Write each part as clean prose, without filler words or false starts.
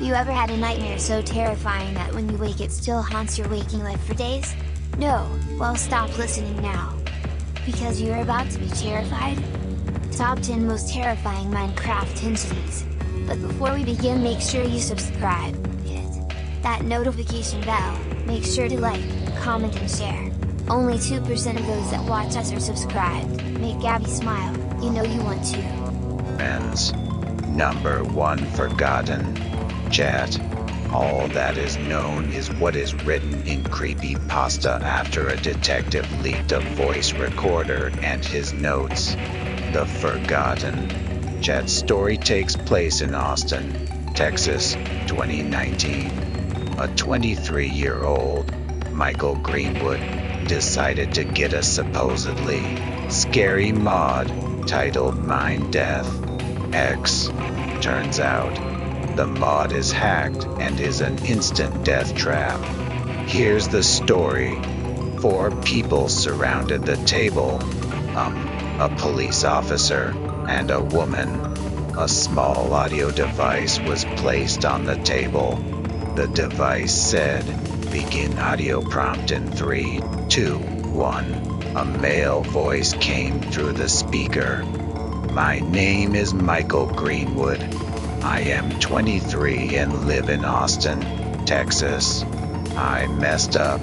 you ever had a nightmare so terrifying that when you wake it still haunts your waking life for days? No, well stop listening now. Because you're about to be terrified? Top 10 most terrifying Minecraft entities. But before we begin, make sure you subscribe, hit that notification bell, make sure to like, comment and share. Only 2% of those that watch us are subscribed. Make Gabby smile, you know you want to. Friends. Number 1 Forgotten. Chat. All that is known is what is written in creepypasta after a detective leaked a voice recorder and his notes. The Forgotten. Chat's story takes place in Austin, Texas, 2019. A 23-year-old, Michael Greenwood, decided to get a supposedly scary mod titled Mindeath X. Turns out, the mod is hacked and is an instant death trap. Here's the story. 4 people surrounded the table. A police officer and a woman. A small audio device was placed on the table. The device said, "Begin audio prompt in 3, 2, 1. A male voice came through the speaker. "My name is Michael Greenwood. I am 23 and live in Austin, Texas. I messed up.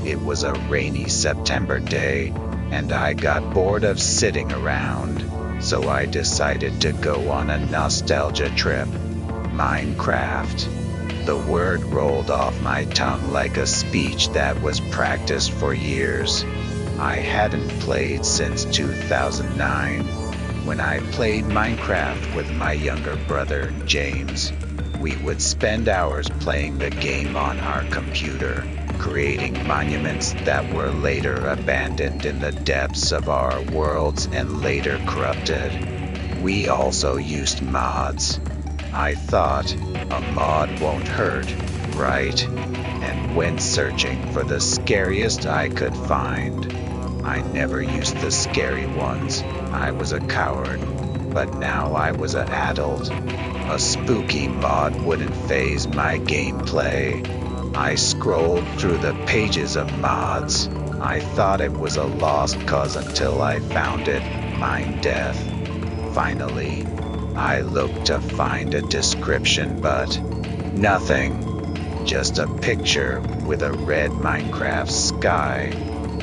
It was a rainy September day, and I got bored of sitting around, so I decided to go on a nostalgia trip. Minecraft." The word rolled off my tongue like a speech that was practiced for years. I hadn't played since 2009. When I played Minecraft with my younger brother, James, we would spend hours playing the game on our computer, creating monuments that were later abandoned in the depths of our worlds and later corrupted. We also used mods. I thought, a mod won't hurt, right? And went searching for the scariest I could find. I never used the scary ones. I was a coward. But now I was an adult. A spooky mod wouldn't faze my gameplay. I scrolled through the pages of mods. I thought it was a lost cause until I found it, Mindeath. Finally, I looked to find a description, but nothing. Just a picture with a red Minecraft sky.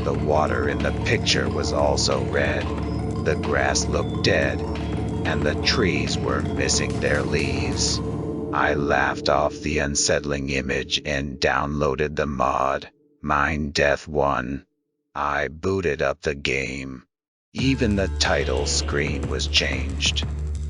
The water in the picture was also red. The grass looked dead, and the trees were missing their leaves. I laughed off the unsettling image and downloaded the mod, Mindeath 1. I booted up the game. Even the title screen was changed.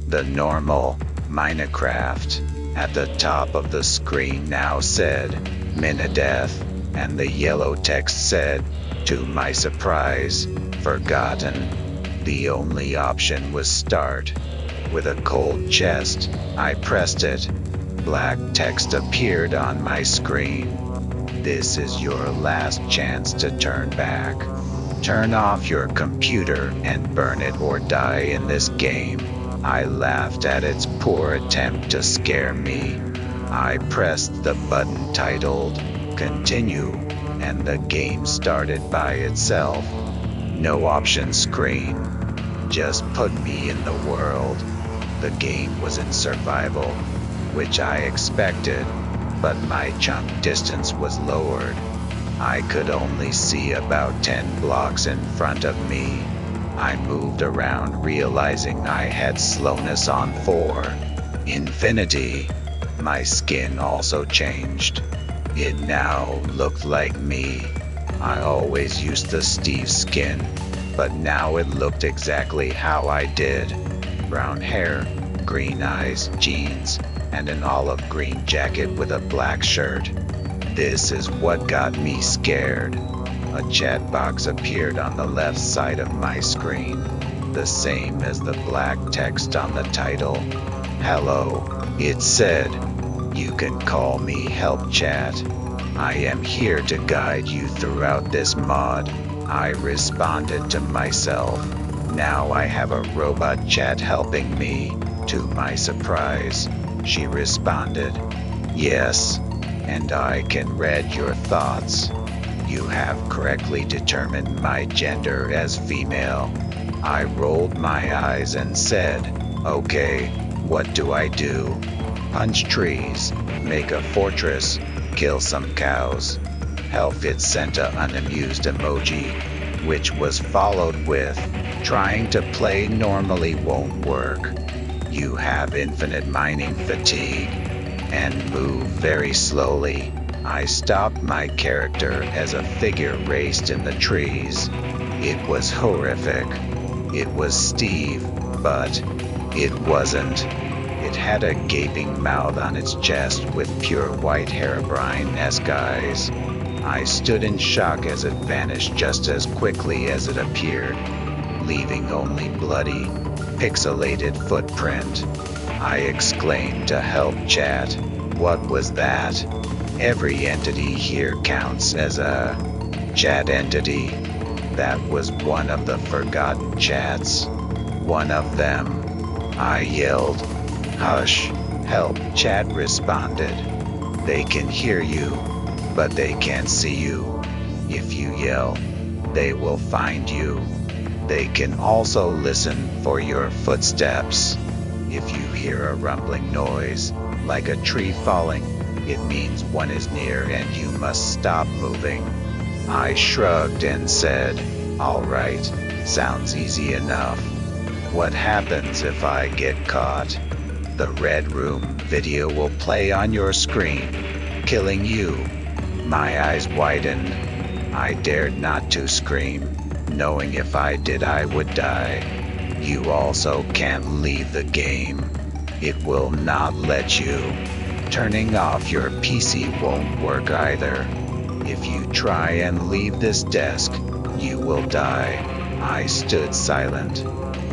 The normal Minecraft at the top of the screen now said Mindeath, and the yellow text said, to my surprise, Forgotten. The only option was Start. With a cold chest, I pressed it. Black text appeared on my screen. This is your last chance to turn back. Turn off your computer and burn it or die in this game. I laughed at its poor attempt to scare me. I pressed the button titled Continue, and the game started by itself. No option screen. Just put me in the world. The game was in survival, which I expected, but my jump distance was lowered. I could only see about 10 blocks in front of me. I moved around, realizing I had slowness on 4. Infinity. My skin also changed. It now looked like me. I always used the Steve skin, but now it looked exactly how I did. Brown hair, green eyes, jeans, and an olive green jacket with a black shirt. This is what got me scared. A chat box appeared on the left side of my screen, the same as the black text on the title. Hello, it said. You can call me Help Chat. I am here to guide you throughout this mod. I responded to myself. Now I have a robot chat helping me. To my surprise, she responded, Yes, and I can read your thoughts. You have correctly determined my gender as female. I rolled my eyes and said, okay, what do I do? Punch trees, make a fortress, kill some cows. Hellfit sent a unamused emoji, which was followed with, trying to play normally won't work. You have infinite mining fatigue, and move very slowly. I stopped my character as a figure raced in the trees. It was horrific. It was Steve, but it wasn't. It had a gaping mouth on its chest with pure white Herobrine-esque eyes. I stood in shock as it vanished just as quickly as it appeared, leaving only bloody, pixelated footprint. I exclaimed to help chat. What was that? Every entity here counts as a chat entity. That was one of the forgotten chats. One of them. I yelled. Hush, help, chat responded. They can hear you, but they can't see you. If you yell, they will find you. They can also listen for your footsteps. If you hear a rumbling noise, like a tree falling, it means one is near and you must stop moving. I shrugged and said, all right, sounds easy enough. What happens if I get caught? The Red Room video will play on your screen, killing you. My eyes widened. I dared not to scream, knowing if I did I would die. You also can't leave the game. It will not let you. Turning off your PC won't work either. If you try and leave this desk, you will die. I stood silent.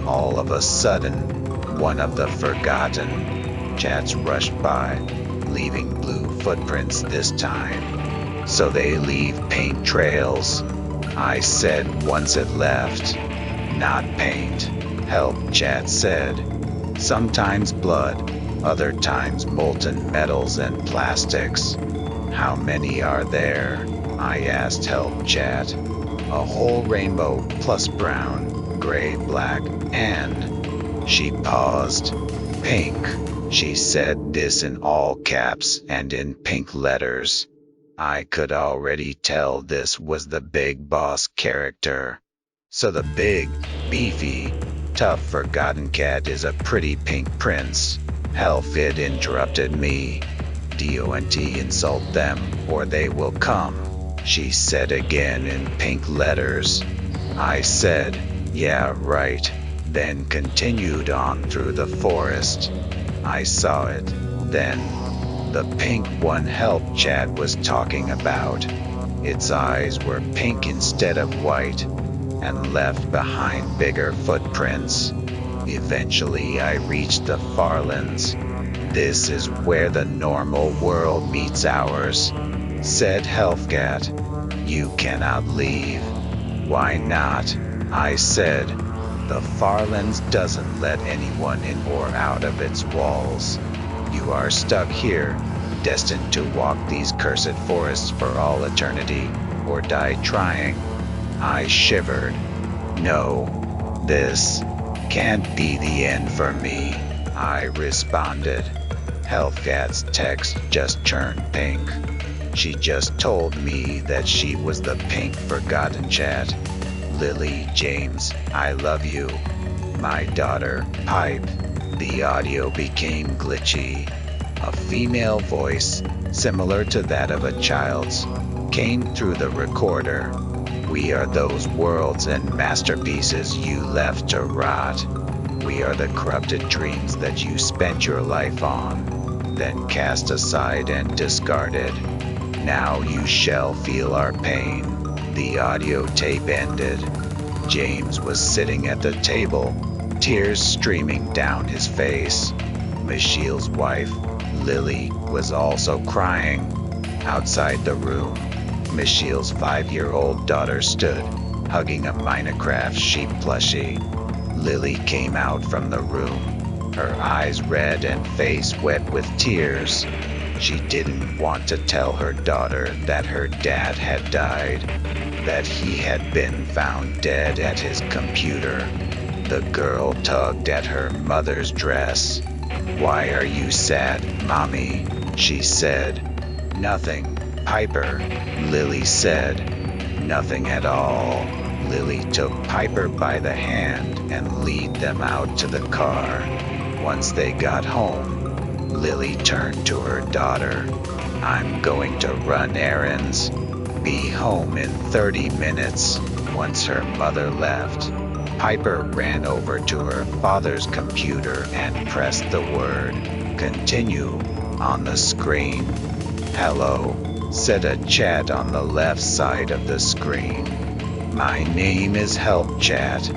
All of a sudden, one of the forgotten chats rushed by, leaving blue footprints this time. So they leave paint trails. I said once it left. Not paint. Help, chat said. Sometimes blood, other times molten metals and plastics. How many are there? I asked help chat. A whole rainbow plus brown, gray, black, and... She paused. Pink. She said this in all caps and in pink letters. I could already tell this was the big boss character. So the big, beefy, tough forgotten cat is a pretty pink prince. Hellfit interrupted me. DONT insult them or they will come, she said again in pink letters. I said, yeah, right, then continued on through the forest. I saw it, then. The pink one help chat was talking about. Its eyes were pink instead of white, and left behind bigger footprints. Eventually I reached the Farlands. This is where the normal world meets ours, said Healthcat. You cannot leave. Why not? I said. The Farlands doesn't let anyone in or out of its walls. You are stuck here, destined to walk these cursed forests for all eternity, or die trying. I shivered. No, this can't be the end for me, I responded. Hellcat's text just turned pink. She just told me that she was the pink forgotten chat. Lily James, I love you. My daughter, Pipe. The audio became glitchy. A female voice, similar to that of a child's, came through the recorder. We are those worlds and masterpieces you left to rot. We are the corrupted dreams that you spent your life on, then cast aside and discarded. Now you shall feel our pain. The audio tape ended. James was sitting at the table, tears streaming down his face. Michiel's wife, Lily, was also crying. Outside the room, Michiel's 5-year-old daughter stood, hugging a Minecraft sheep plushie. Lily came out from the room, her eyes red and face wet with tears. She didn't want to tell her daughter that her dad had died, that he had been found dead at his computer. The girl tugged at her mother's dress. "Why are you sad, Mommy?" she said. "Nothing, Piper," Lily said. "Nothing at all." Lily took Piper by the hand and led them out to the car. Once they got home, Lily turned to her daughter. "I'm going to run errands. Be home in 30 minutes." Once her mother left, Piper ran over to her father's computer and pressed the word "continue" on the screen. "Hello," said a chat on the left side of the screen. "My name is Help Chat.